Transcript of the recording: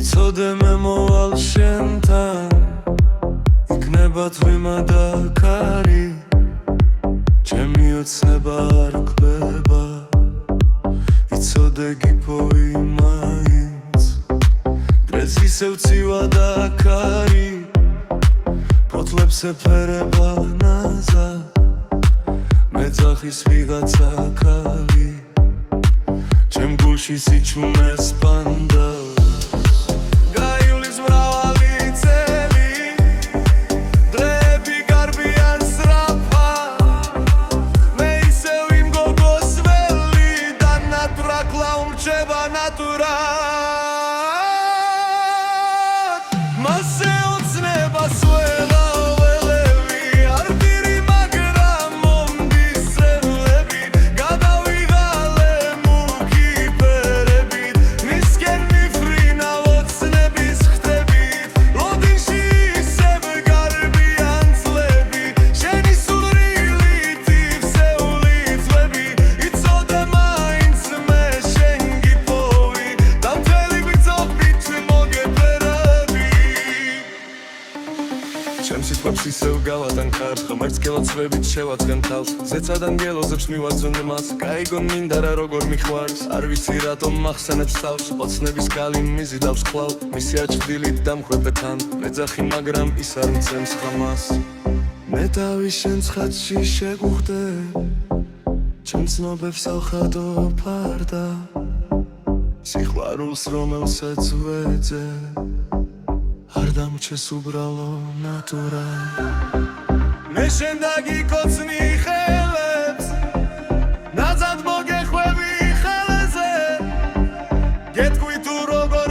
იცოდე მე მოვალ შენთან იქნება თვიმა და ქარი ჩემი ოცნება არ კვდება იცოდე გიფოი მაინც დღეს ისევ ცივა და ქარი ფოთლებს ეფერება ნაზა მეძახის ვიღაცა ქალი ჩემ გულში სიჩუმეს პანდას გაივლის მრავალი წელი დღეები გარბიან სწრაფად მე ისევ იმ გოგოს ველი და ნატურა კлау მრჩება ნატურად მასე ოცნებას ველაველები არ ვირი მაგრამ მომდისრებლები გადავიღალე მუქი ფერებით მისკენ მიფრინა ოცნების ხდებით ლოდინში ისევ გარბიან წლები შენი სურვილით ივსეული ძვები იცოდე მაინც მე შენ გიფოვი და მთელი ბრძობით მოგეფერები ჩემ სიტყვებს ისევ გავატან ხარ ღმერთს გელოცვებით შევაწყენ თავს ზეცად ანგელოზებს მივაძვენ მას გაიგონ მინდა რა როგორ მიხვარს არ ვიცი რატომ მახსენებს თავს ოცნების გალი მიზიდავს ხლავ მისი აჭრდილით დამხვეპეთან მეძახი მაგრამ ის არ მცემს ხამას მე თავის შენ ცხადში შეგუხდე ჩემ ცნობებს ახადო ფარდა სიყვარულს რომელსაც ვეძე არ დამრჩეს უბრალო ნატურა მე შენ დაგიკოცნი ხელებს ნაძად მოგეხვევი ხელზე გეტყვი თუ როგორ